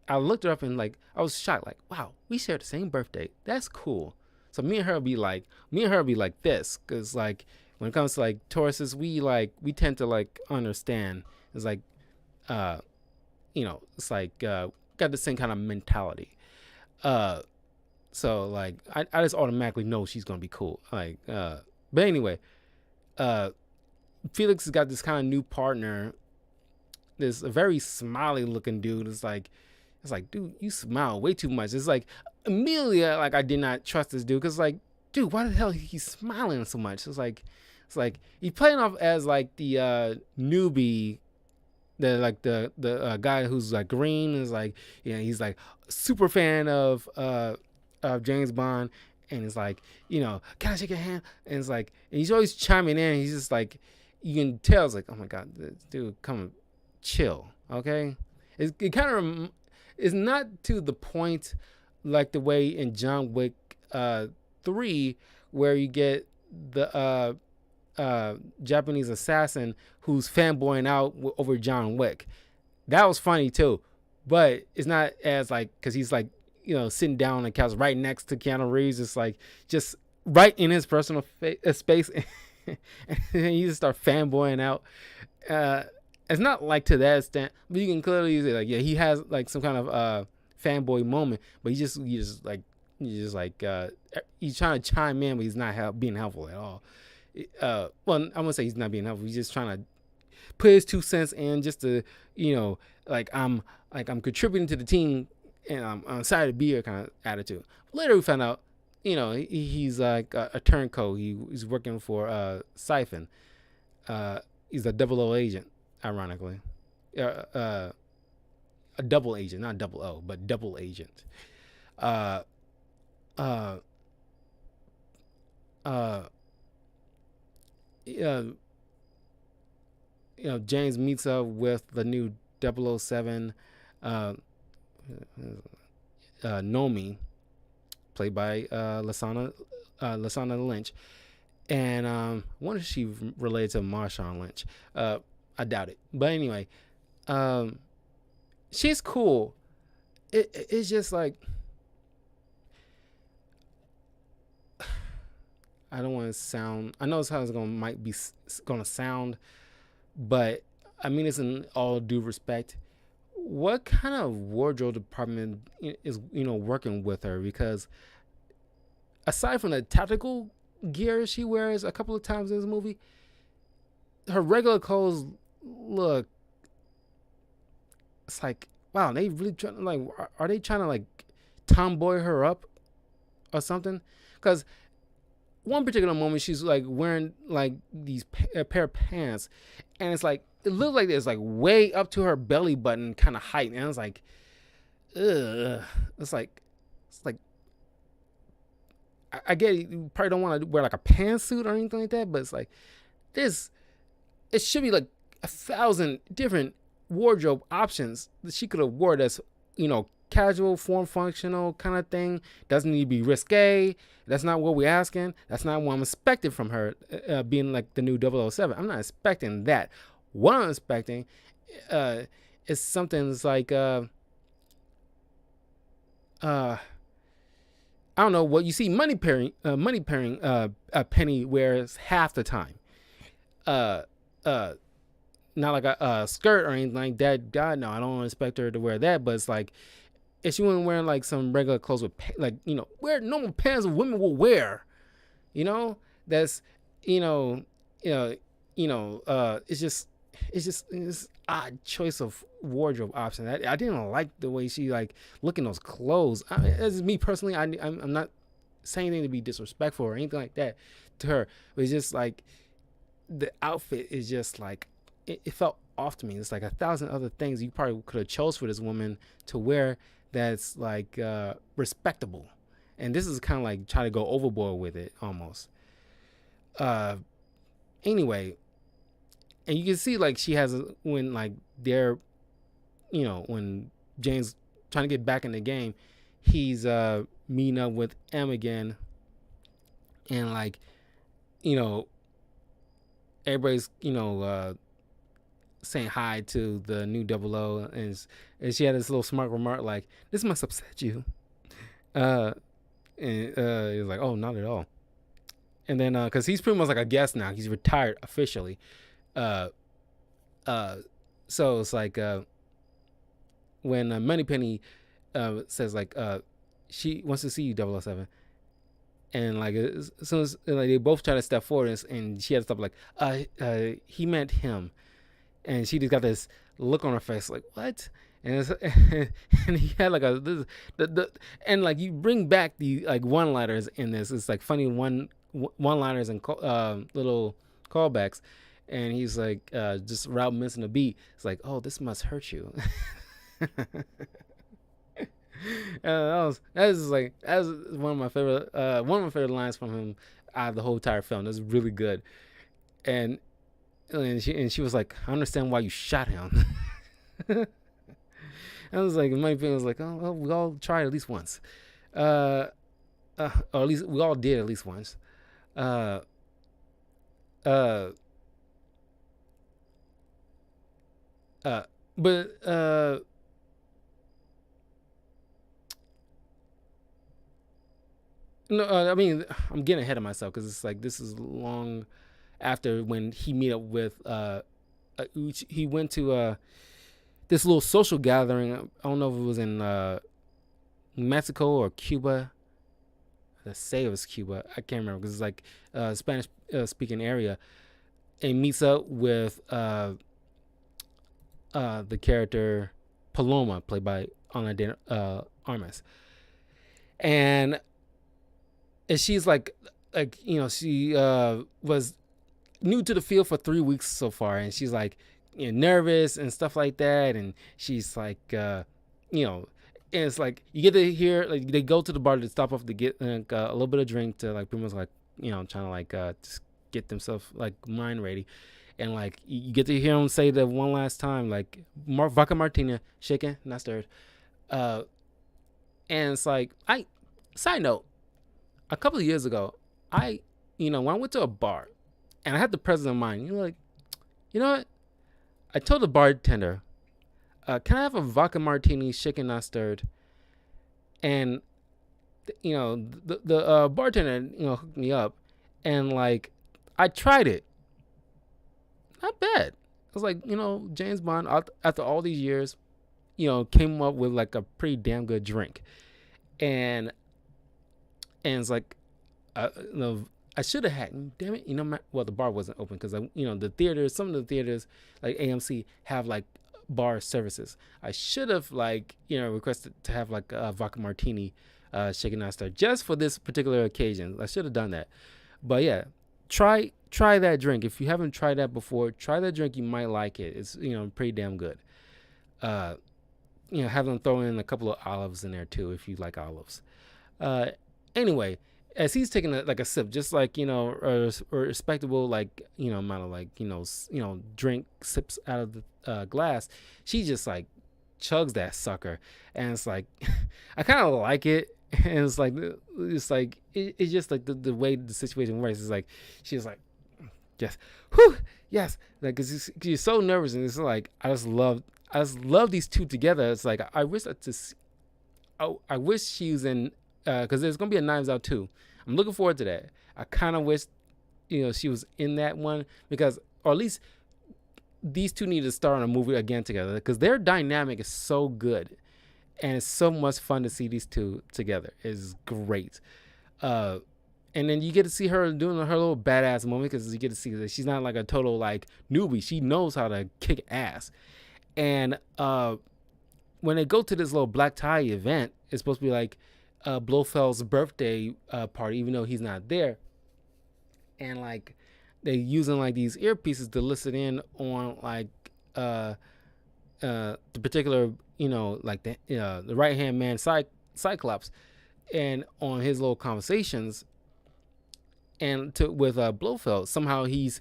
I looked her up and like I was shocked. Like, wow, we share the same birthday. That's cool. So me and her be like this, because like when it comes to like Tauruses, we tend to like understand. It's like, it's like got the same kind of mentality. So like I just automatically know she's gonna be cool. Like, but anyway, Felix has got this kind of new partner, this very smiley looking dude. It's like, dude, you smile way too much. It's like immediately, like I did not trust this dude, because like, dude, why the hell he's smiling so much? It's like he's playing off as like the newbie, the guy who's like green is like, he's like super fan of James Bond, and it's like, can I shake your hand? And it's like, and he's always chiming in. He's just like, you can tell it's like, oh my god, this dude, come chill, okay? It kind of is not to the point like the way in John Wick 3, where you get the Japanese assassin who's fanboying out over John Wick. That was funny too, but it's not as like, because he's like, sitting down on the couch right next to Keanu Reeves. It's like just right in his personal space, and you just start fanboying out. It's not like to that extent, but you can clearly see like, yeah, he has like some kind of fanboy moment, but he's trying to chime in, but he's not being helpful at all. Well, I'm gonna say he's not being helpful. He's just trying to put his 2 cents in, just to, like I'm contributing to the team, and I'm excited to be here kind of attitude. Later we found out, he's like a turncoat. He's working for Siphon. He's a double O agent, ironically. A double agent, not double O, but double agent. Uh, uh, uh, James meets up with the new 007, Nomi, played by Lasana Lynch, and I wonder if she related to Marshawn Lynch. I doubt it, but anyway, she's cool. It's just like, I don't want to sound. I know it's how it's might be gonna sound, but I mean it's in all due respect. What kind of wardrobe department is working with her? Because aside from the tactical gear she wears a couple of times in this movie, her regular clothes look. It's like, wow, they really trying to, like, are they trying to like tomboy her up or something? Because one particular moment she's like wearing like these pair of pants, and it's like, it looked like it's like way up to her belly button kind of height, and I was like, ugh. It's like I get it, you probably don't want to wear like a pantsuit or anything like that, but it's like this. It should be like 1,000 different wardrobe options that she could have wore. That's casual, form functional kind of thing. Doesn't need to be risque. That's not what we're asking. That's not what I'm expecting from her, being like the new 007. I'm not expecting that. What I'm expecting is something that's like I don't know what you see. Money pairing. Penny wears half the time. Uh, Not like a skirt or anything like that. God, no, I don't expect her to wear that. But it's like, if she wasn't wearing like some regular clothes with like wear normal pants women will wear, that's it's odd choice of wardrobe option. I didn't like the way she like look in those clothes. As me personally, I'm not saying anything to be disrespectful or anything like that to her, but it's just like the outfit is just like it felt off to me. It's like 1,000 other things you probably could have chose for this woman to wear that's like respectable, and this is kind of like trying to go overboard with it almost. Anyway, and you can see like she has when like they're when James trying to get back in the game, he's meeting up with M again, and like everybody's saying hi to the new 00, and she had this little smart remark like, "This must upset you," and he was like, "Oh, not at all." And then because he's pretty much like a guest now, he's retired officially. So it's like when Moneypenny says like she wants to see you, 007, and like as soon as like, they both try to step forward, and she had to stop like he meant him, and she just got this look on her face like, what? And and he had like and like you bring back the like one-liners in this. It's like funny one-liners and little callbacks, and he's like just without missing a beat. It's like, oh, this must hurt you. that was one of my favorite lines from him out of the whole entire film. That's really good. And she was like, I understand why you shot him. I was like, my opinion was like, oh, well, we all tried at least once, uh, or at least we all did at least once. Uh, uh, uh, but no, I mean, I'm getting ahead of myself because it's like this is long after when he meet up with he went to this little social gathering. I don't know if it was in Mexico or Cuba. Let's say it was Cuba. I can't remember because it's like Spanish speaking area. And meets up with the character Paloma, played by Ana de Armas, and she's like she was new to the field for 3 weeks so far, and she's like nervous and stuff like that, and she's like you know and it's like you get to hear like they go to the bar to stop off to get a little bit of drink to like pretty much like trying to like just get themselves like mind ready, and like you get to hear them say the one last time like vodka martina, shaken not stirred, uh and it's like I side note, a couple of years ago I when I went to a bar and I had the presence of mind, like, you know what, I told the bartender, can I have a vodka martini, shaken not stirred? And the bartender hooked me up, and like I tried it, not bad. I was like, James Bond after all these years, came up with like a pretty damn good drink, and it's like, I should have had. Damn it, well, the bar wasn't open because the theaters, some of the theaters like AMC have like bar services. I should have like requested to have like a vodka martini, shaken not stirred, just for this particular occasion. I should have done that, but yeah, try that drink if you haven't tried that before. Try that drink, you might like it. It's pretty damn good. Uh, have them throw in a couple of olives in there too if you like olives. Anyway, as he's taking like a sip, just like a respectable like amount of like drink sips out of the glass, she just like chugs that sucker, and it's like I kind of like it, and it's just like the way the situation works. It's like she's like, yes, whew, yes, like cause you're so nervous, and it's like I just love these two together. It's like I wish I wish she was in because there's gonna be a Knives Out 2. I'm looking forward to that. I kind of wish she was in that one, because or at least these two need to star in a movie again together, because their dynamic is so good, and it's so much fun to see these two together. It's great. And then you get to see her doing her little badass moment, because you get to see that she's not like a total like newbie. She knows how to kick ass. And when they go to this little black tie event, it's supposed to be like Blofeld's birthday party, even though he's not there. And like they using like these earpieces to listen in on like the particular like the right hand man Cyclops, and on his little conversations, and with Blofeld. Somehow he's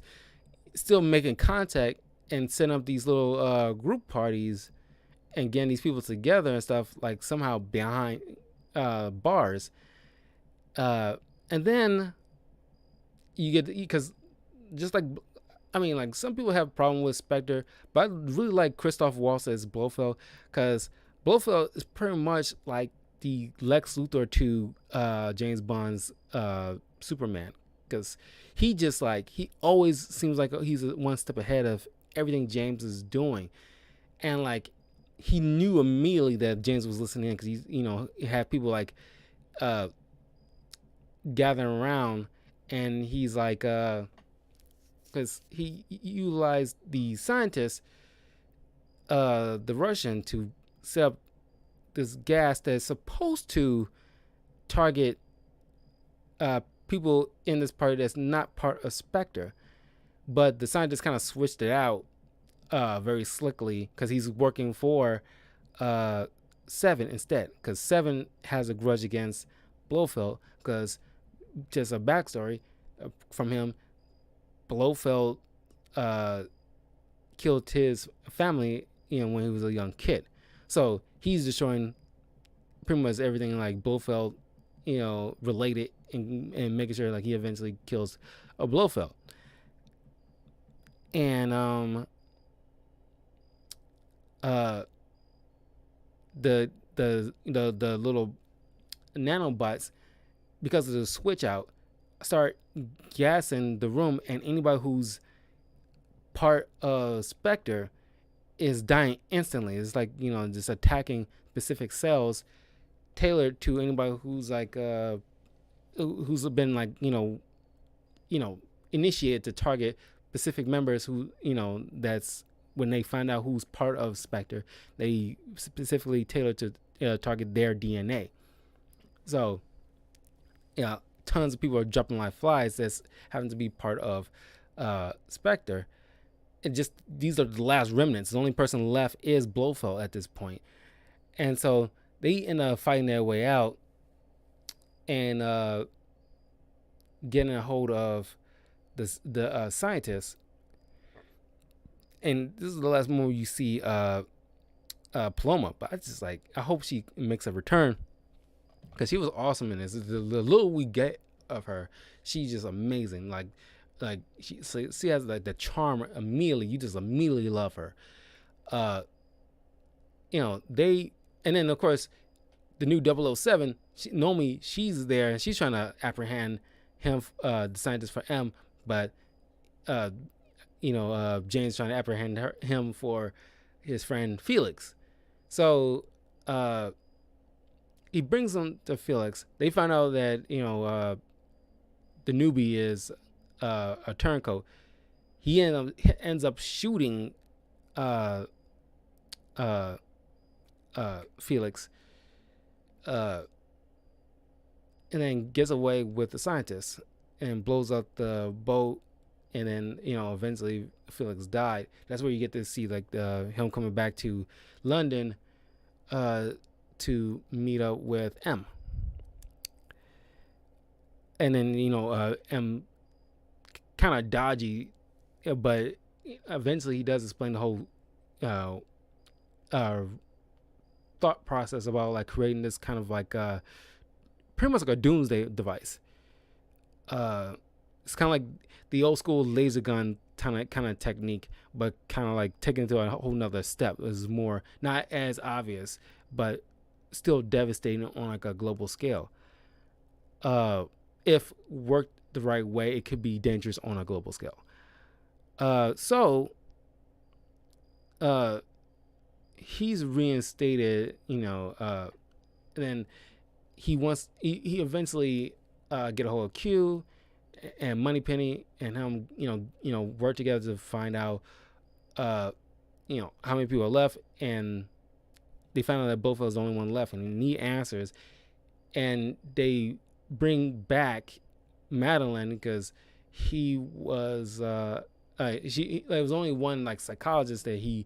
still making contact and setting up these little group parties and getting these people together and stuff, like somehow behind bars. And then you get, because just like, I mean, like some people have a problem with Spectre, but I really like Christoph Waltz as Blofeld, because Blofeld is pretty much like the Lex Luthor to James Bond's Superman, because he just like, he always seems like he's one step ahead of everything James is doing. And like he knew immediately that James was listening, because he's he had people like gathering around, and he's like because he utilized the scientist, the Russian, to set up this gas that's supposed to target people in this party that's not part of Spectre, but the scientist kind of switched it out very slickly, because he's working for Seven instead, because Seven has a grudge against Blofeld. Because just a backstory from him, Blofeld uh, killed his family, when he was a young kid. So he's destroying pretty much everything like Blofeld, related, and making sure like he eventually kills a Blofeld. And uh the little nanobots, because of the switch out, start gassing the room, and anybody who's part of Spectre is dying instantly. It's like, just attacking specific cells tailored to anybody who's like who's been like, initiated to target specific members who, that's when they find out who's part of Spectre, they specifically tailor to target their DNA. So, yeah, tons of people are jumping like flies that's having to be part of Spectre. It just, these are the last remnants. The only person left is Blofeld at this point. And so they end up fighting their way out and getting a hold of the scientists. And this is the last movie you see Paloma. But I hope she makes a return, because she was awesome in this. The little we get of her, she's just amazing. Like she has like the charm immediately. You just immediately love her. And then of course the new 007, Nomi, she's there and she's trying to apprehend him, the scientist for M, but James trying to apprehend him for his friend Felix. So he brings them to Felix. They find out that the newbie is a turncoat. He ends up shooting Felix, and then gets away with the scientist and blows up the boat. And then eventually Felix died. That's where you get to see like him coming back to London to meet up with M. And then M kind of dodgy, but eventually he does explain the whole thought process about like creating this kind of like pretty much like a doomsday device. It's kind of like the old school laser gun kind of technique, but kind of like taken it to a whole nother step. It's more not as obvious, but still devastating on like a global scale. If worked the right way, it could be dangerous on a global scale. So he's reinstated, and then he eventually get a hold of Q and Moneypenny and him, work together to find out, how many people are left, and they found out that both of us the only one left, and they need answers, and they bring back Madeline because he was, there was only one like psychologist that he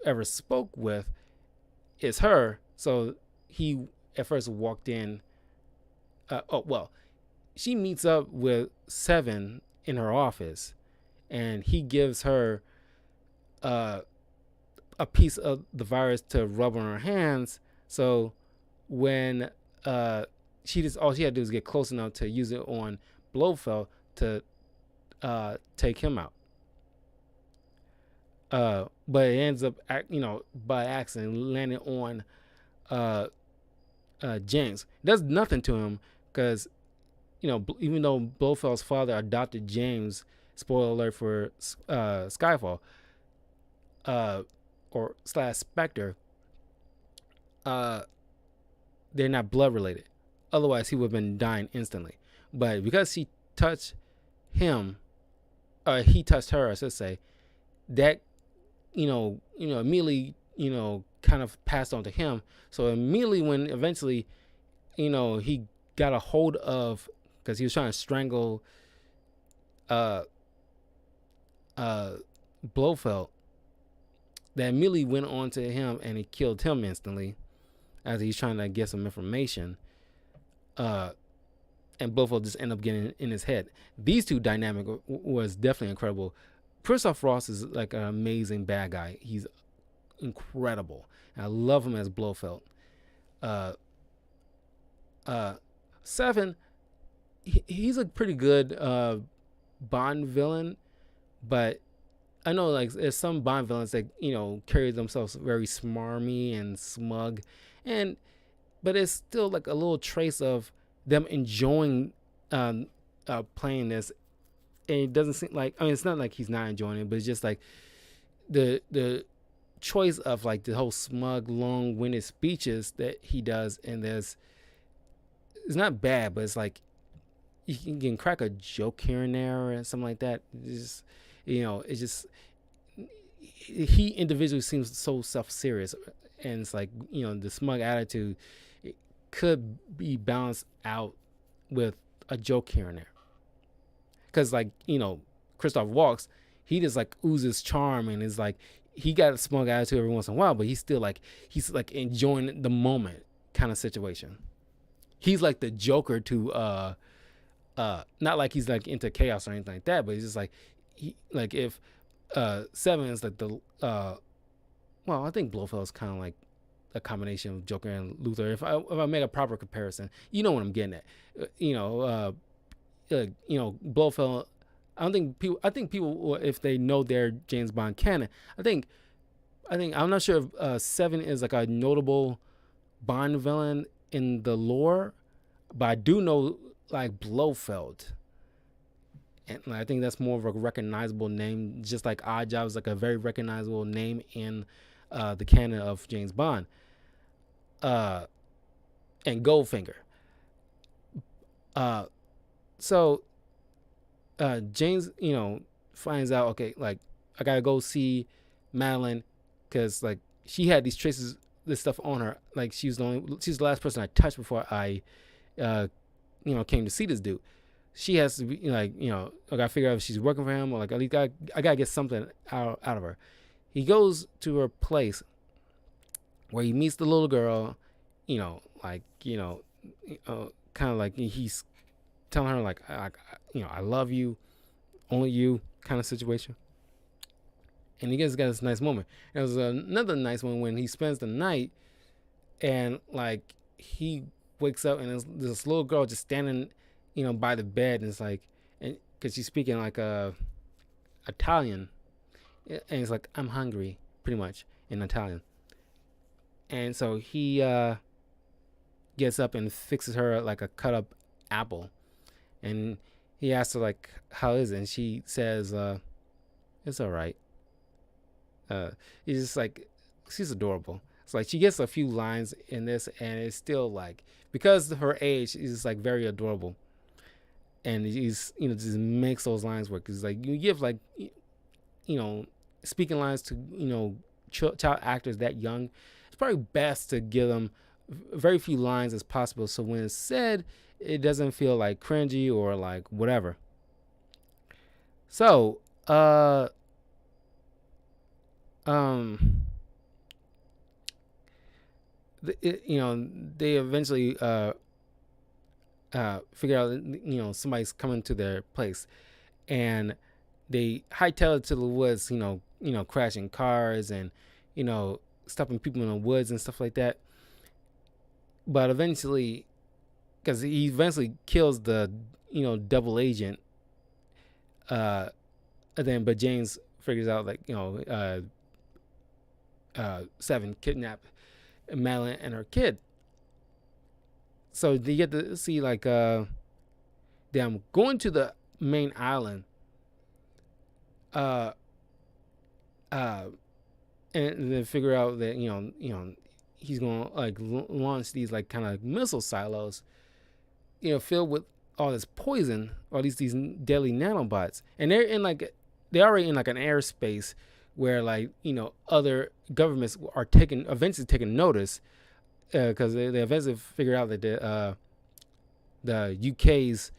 ever spoke with, is her. So he at first walked in. She meets up with Seven in her office, and he gives her a piece of the virus to rub on her hands. So when all she had to do is get close enough to use it on Blofeld to take him out. But it ends up, by accident landing on James. It does nothing to him because, even though Blofeld's father adopted James, spoiler alert for Skyfall, or / Spectre, they're not blood related. Otherwise, he would have been dying instantly. But because he touched him, he touched her, I should say, that, immediately, kind of passed on to him. So immediately when eventually, he got a hold of, because he was trying to strangle Blofeld, that immediately went on to him and he killed him instantly. as he's trying to get some information. Uh, and Blofeld just end up getting in his head. These two dynamic was definitely incredible. Christoph Waltz is like an amazing bad guy. He's incredible. And I love him as Blofeld. Uh, Seven, he's a pretty good Bond villain, but I know like there's some Bond villains that carry themselves very smarmy and smug, and but it's still like a little trace of them enjoying playing this. And it doesn't seem like, I mean, it's not like he's not enjoying it, but it's just like the choice of like the whole smug, long-winded speeches that he does, and it's not bad, but it's like you can crack a joke here and there or something like that. It's just he individually seems so self-serious, and it's like the smug attitude could be balanced out with a joke here and there. Because like Christoph Waltz, he just like oozes charm, and is like he got a smug attitude every once in a while, but he's like enjoying the moment kind of situation. He's like the Joker to not like he's like into chaos or anything like that, but he's just like if Seven is like the well, I think Blofeld is kind of like a combination of Joker and Luthor. If I make a proper comparison, you know what I'm getting at. Blofeld. I think people, if they know their James Bond canon, I think I'm not sure if Seven is like a notable Bond villain in the lore, but I do know like Blofeld, and I think that's more of a recognizable name, just like Oddjob is like a very recognizable name in the canon of James Bond. And Goldfinger. So James, finds out, okay, like I gotta go see Madeline because like she had these traces, this stuff on her. Like she's the last person I touched before I, came to see this dude. She has to be like, I gotta figure out if she's working for him, or like at least I gotta get something out of her. He goes to her place where he meets the little girl, kind of like he's telling her like, I love you, only you kind of situation. And he got this nice moment. And there's another nice one when he spends the night, and like he wakes up and there's this little girl just standing, by the bed, and it's like, and because she's speaking like Italian, and it's like, I'm hungry, pretty much in Italian. And so he gets up and fixes her like a cut up apple, and he asks her like, how is it? And she says, it's all right. He's just like, she's adorable. It's like she gets a few lines in this, and it's still like, because of her age, is like very adorable. And he's just makes those lines work. It's like you give like speaking lines to child actors that young. It's probably best to give them very few lines as possible, so when it's said, it doesn't feel like cringy or like whatever. So they eventually figure out somebody's coming to their place, and they hightail it to the woods, crashing cars and stopping people in the woods and stuff like that. But eventually, because he eventually kills the double agent, and then but James figures out like Seven kidnapped Madeline and her kid. So they get to see like them going to the main island, and then figure out that he's gonna like launch these like kind of missile silos, filled with all this poison, all these deadly nanobots, and they're already in like an airspace where like other governments are eventually taking notice, because they eventually figure out that the UK's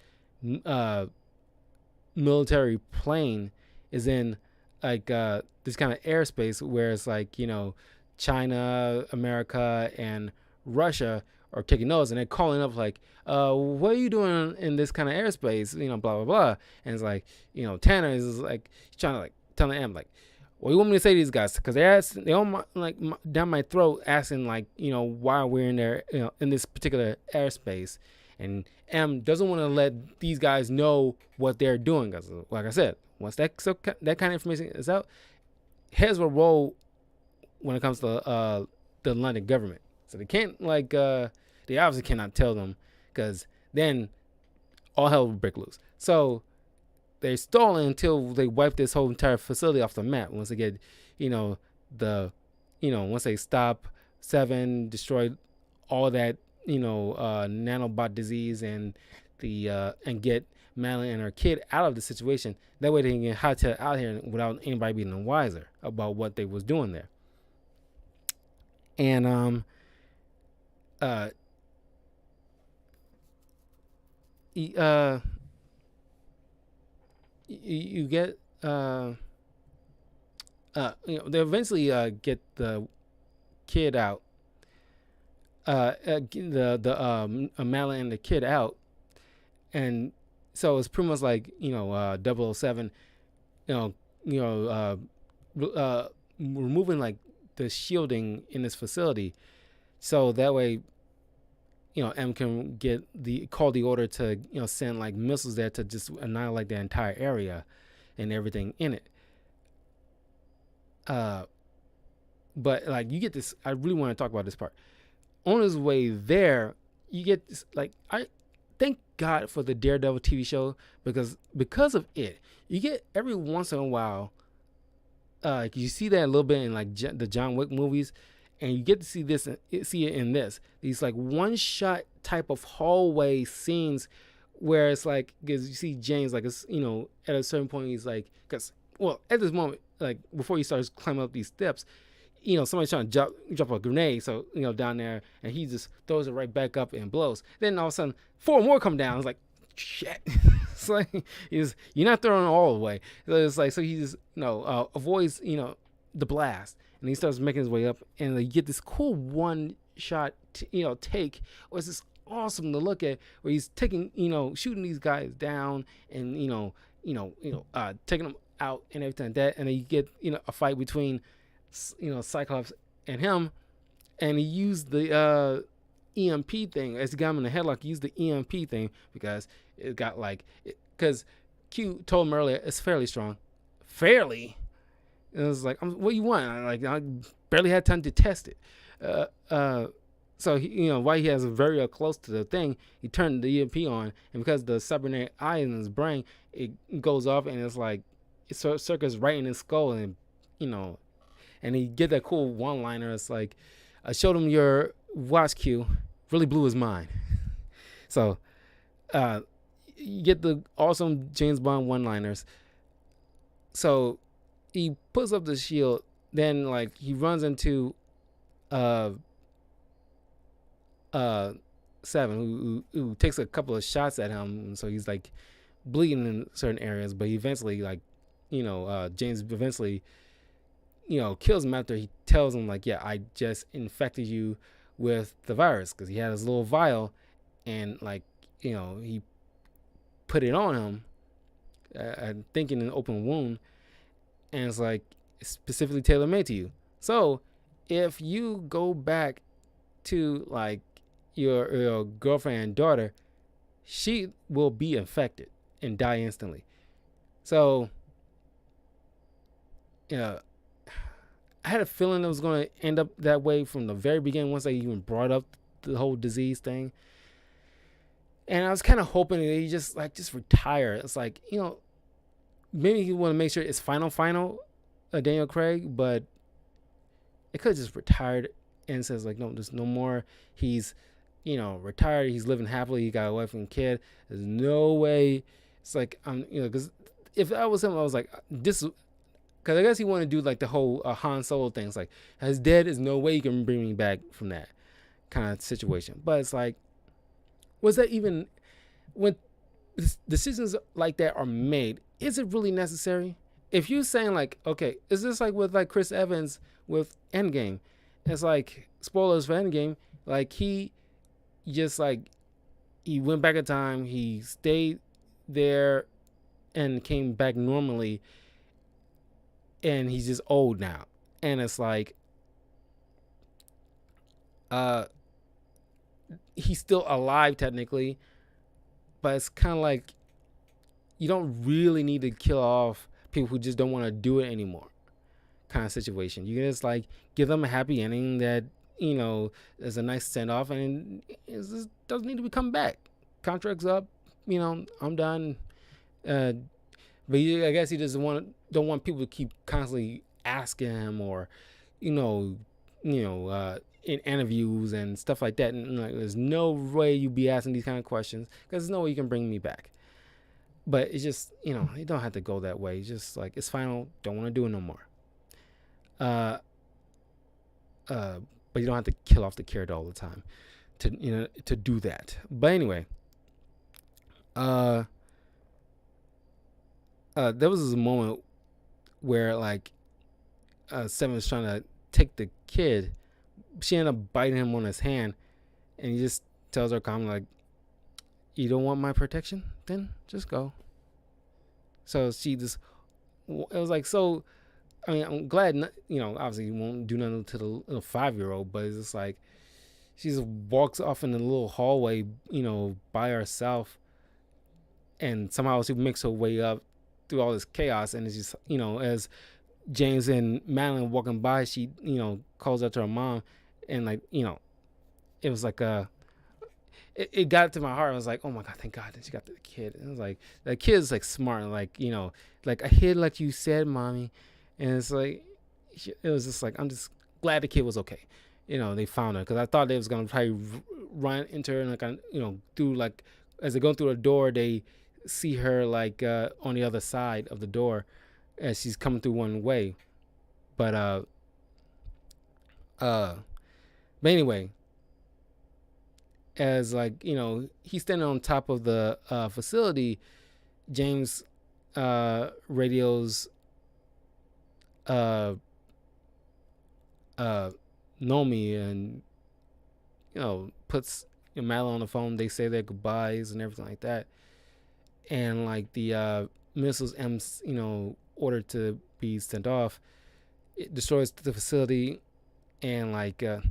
military plane is in like this kind of airspace where it's like China, America, and Russia are taking notes, and they're calling up like, what are you doing in this kind of airspace? Blah blah blah. And it's like, Tanner is like trying to like telling M like, what do you want me to say to these guys? Because they all like down my throat asking like, why we're in there, in this particular airspace, and M doesn't want to let these guys know what they're doing. Because, like I said, once that kind of information is out, heads will roll when it comes to the London government. So they can't they obviously cannot tell them, because then all hell will break loose. So they're stalling until they wipe this whole entire facility off the map. Once they get, once they stop Seven, destroy all that, nanobot disease and and get Madeline and her kid out of the situation. That way they can get Hotep out here without anybody being wiser about what they was doing there. And you get they eventually get the kid out, Madeline and the kid out, and so it's pretty much like 007, removing like the shielding in this facility, so that way M can call the order to send like missiles there to just annihilate the entire area and everything in it. But like you get this, I really want to talk about this part. On his way there, you get this, like, I thank God for the Daredevil TV show, because of it, you get every once in a while, you see that a little bit in like the John Wick movies, and you get to see it in these like one shot type of hallway scenes where it's like, because you see James like it's, at a certain point he's like, because at this moment, like before he starts climbing up these steps, somebody's trying to drop a grenade, so down there, and he just throws it right back up and blows. Then all of a sudden 4 more come down. It's like, shit. It's like you're not throwing it all away. So it's like, so he just avoids the blast, and he starts making his way up, and you get this cool one shot take, where it's just awesome to look at, where he's taking shooting these guys down, and taking them out and everything like that, and then you get a fight between Cyclops and him, and he used the EMP thing as he got him in the headlock. He used the EMP thing because it got because Q told him earlier it's fairly strong, and it was like, what do you want? I barely had time to test it. So he, while he has very close to the thing, he turned the EMP on, and because the cybernetic eye in his brain, it goes off, and it's like it circles right in his skull, and and he get that cool one-liner. It's like, I showed him your watch, Q. Really blew his mind. So, you get the awesome James Bond one-liners. So, he puts up the shield. Then, like, he runs into Seven, who takes a couple of shots at him. So he's like bleeding in certain areas, but he eventually, like, James eventually kills him after he tells him, like, yeah, I just infected you with the virus, because he had his little vial, and like, he put it on him, thinking an open wound, and it's like specifically tailor made to you. So if you go back to like your girlfriend and daughter, she will be infected and die instantly. So I had a feeling it was going to end up that way from the very beginning, once they even brought up the whole disease thing. And I was kind of hoping that he just retire. It's like, maybe he want to make sure it's final Daniel Craig, but it could have just retired and says like, no, there's no more. He's, retired. He's living happily. He got a wife and kid. There's no way. It's like, because if I was him, I was like, this. Because I guess he wanted to do like the whole Han Solo thing. It's like, he's dead. There's no way you can bring me back from that kind of situation. But it's like, was that even, when decisions like that are made, is it really necessary? If you're saying like, okay, is this like with like Chris Evans with Endgame? It's like, spoilers for Endgame. Like he just like he went back in time, he stayed there and came back normally, and he's just old now. And it's like uh he's still alive technically, but it's kind of like you don't really need to kill off people who just don't want to do it anymore kind of situation. You can just like give them a happy ending that, there's a nice send off, and it just doesn't need to come back. Contract's up, I'm done. Uh, but I guess he doesn't don't want people to keep constantly asking him, or you know, in interviews and stuff like that. And like, there's no way you be asking these kind of questions because there's no way you can bring me back. But it's just, you don't have to go that way. It's just like it's final. Don't want to do it no more. Uh, uh, but you don't have to kill off the character all the time to do that. But anyway, uh, there was this moment where like Seven was trying to take the kid. She ended up biting him on his hand, and he just tells her calmly like, "You don't want my protection? Then just go." So she just, it was like, so. I mean, I'm glad, obviously you won't do nothing to the little 5-year-old, but it's just like she just walks off in the little hallway, by herself, and somehow she makes her way up through all this chaos, and it's just, as James and Madeline walking by, she, calls out to her mom, and like, it was like it got to my heart. I was like, oh my god, thank God that she got the kid. And it was like the kid's like smart, like like I hid like you said, mommy. And it's like it was just like I'm just glad the kid was okay. They found her because I thought they was gonna probably run into her and like through like as they go through the door, they see her like on the other side of the door as she's coming through one way. But uh, but anyway, as like he's standing on top of the facility, James radios uh Nomi, and puts Madeline on the phone. They say their goodbyes and everything like that, and like the missiles M's ordered to be sent off, it destroys the facility, and like and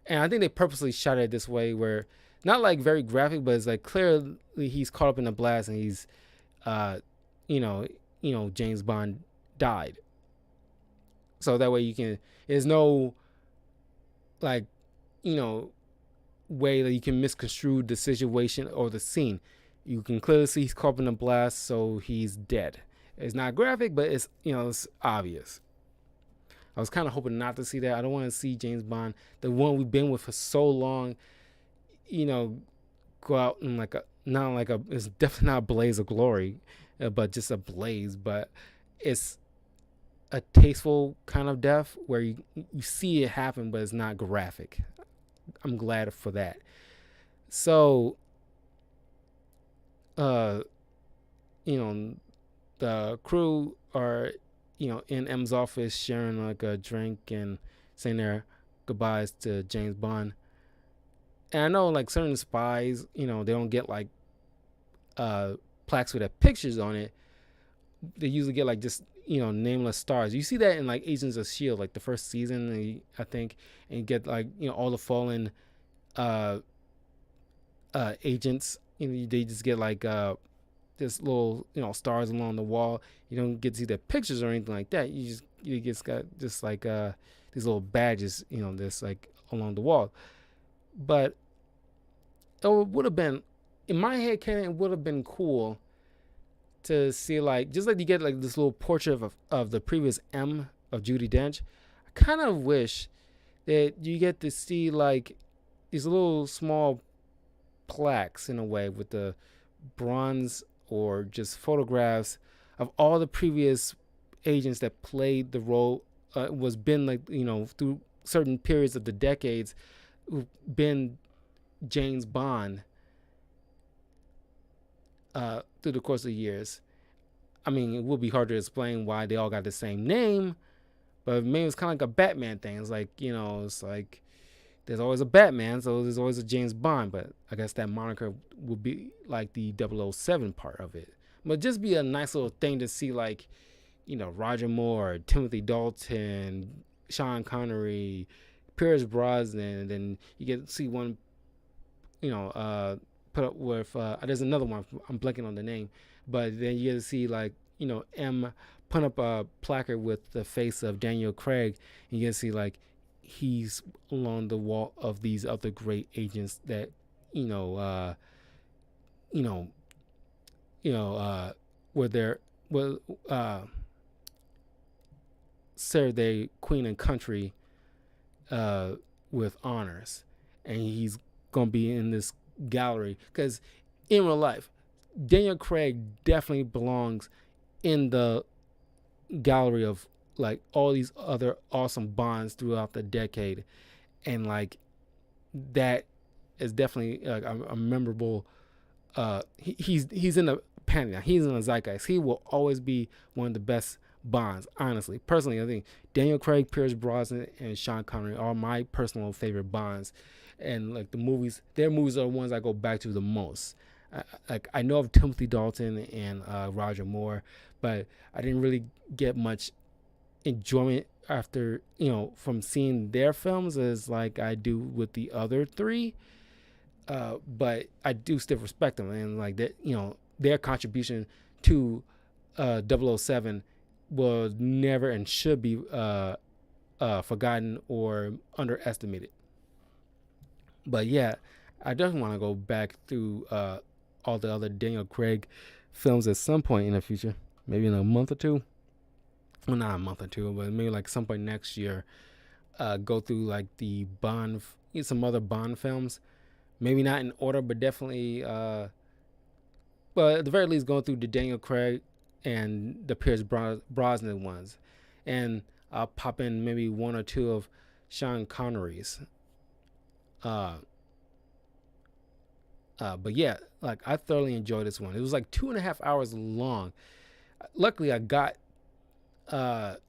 I think they purposely shot it this way where not like very graphic, but it's like clearly he's caught up in the blast, and he's James Bond died. So that way you can, there's no like way that you can misconstrue the situation or the scene. You can clearly see he's caught in a blast, so he's dead. It's not graphic, but it's it's obvious. I was kind of hoping not to see that. I don't want to see James Bond, the one we've been with for so long, go out and like it's definitely not a blaze of glory, but just a blaze. But it's a tasteful kind of death where you see it happen, but it's not graphic. I'm glad for that. So, the crew are, in M's office sharing like a drink and saying their goodbyes to James Bond. And I know like certain spies, they don't get like plaques with their pictures on it. They usually get like just nameless stars. You see that in like Agents of Shield, like the first season, I think, and you get like all the fallen agents. They just get like this little stars along the wall. You don't get to see their pictures or anything like that. You just got just like these little badges, this like along the wall. But it would have been, in my head canon, it would have been cool to see like just like you get like this little portrait of the previous M of Judi Dench. I kind of wish that you get to see like these little small plaques in a way with the bronze or just photographs of all the previous agents that played the role, was been like through certain periods of the decades who've been James Bond through the course of the years. I mean, it would be hard to explain why they all got the same name, but maybe it's kind of like a Batman thing. It's like, it's like there's always a Batman, so there's always a James Bond, but I guess that moniker would be like the 007 part of it. But just be a nice little thing to see, like, Roger Moore, Timothy Dalton, Sean Connery, Pierce Brosnan, and then you get to see one, put up with, there's another one, I'm blanking on the name, but then you get to see, like, M put up a placard with the face of Daniel Craig, and you get to see, like, he's along the wall of these other great agents that, you know, were there, served their queen and country with honors, and he's gonna be in this gallery because in real life, Daniel Craig definitely belongs in the gallery of like all these other awesome Bonds throughout the decade, and like that is definitely like a memorable. He's in the pantheon. He's in the zeitgeist. He will always be one of the best Bonds. Honestly, personally, I think Daniel Craig, Pierce Brosnan, and Sean Connery are my personal favorite Bonds. And like their movies are the ones I go back to the most. I know of Timothy Dalton and Roger Moore, but I didn't really get much enjoyment after from seeing their films as like I do with the other three. But I do still respect them, and like that, their contribution to 007 was never and should be forgotten or underestimated. But yeah, I definitely want to go back through all the other Daniel Craig films at some point in the future, maybe in a month or two. Well, not a month or two, but maybe like some point next year. Go through like the Bond, some other Bond films. Maybe not in order, but definitely, but at the very least, going through the Daniel Craig and the Pierce Brosnan ones, and I'll pop in maybe one or two of Sean Connery's. But yeah, like I thoroughly enjoyed this one. It was like 2.5 hours long. Luckily, I got the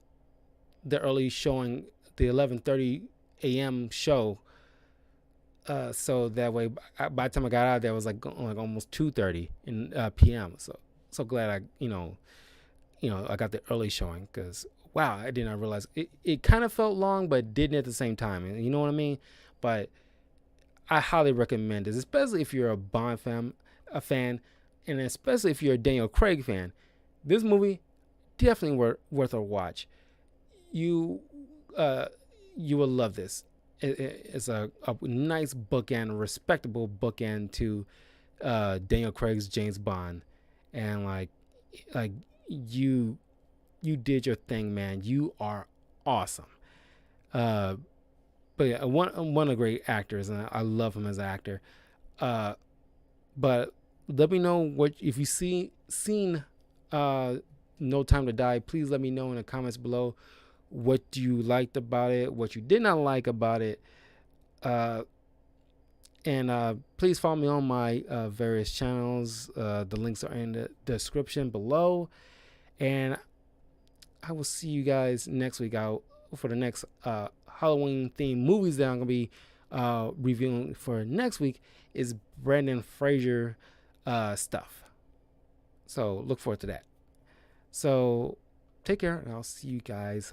early showing, the 11:30 a.m. show. So that way, by the time I got out there, it was like almost 2:30 in p.m. So glad I got the early showing because wow, I did not realize it kind of felt long, but didn't at the same time. You know what I mean? But I highly recommend this, especially if you're a Bond fan, and especially if you're a Daniel Craig fan. This movie definitely worth a watch. You you will love this. It's a nice bookend, a respectable bookend to Daniel Craig's James Bond, and like you did your thing, man. You are awesome. Uh, but yeah, one of the great actors, and I love him as an actor. But let me know what if you seen No Time to Die. Please let me know in the comments below what you liked about it, what you did not like about it. And please follow me on my various channels. The links are in the description below. And I will see you guys next week out for the next Halloween themed movies that I'm going to be reviewing for next week is Brendan Fraser stuff. So look forward to that. So take care, and I'll see you guys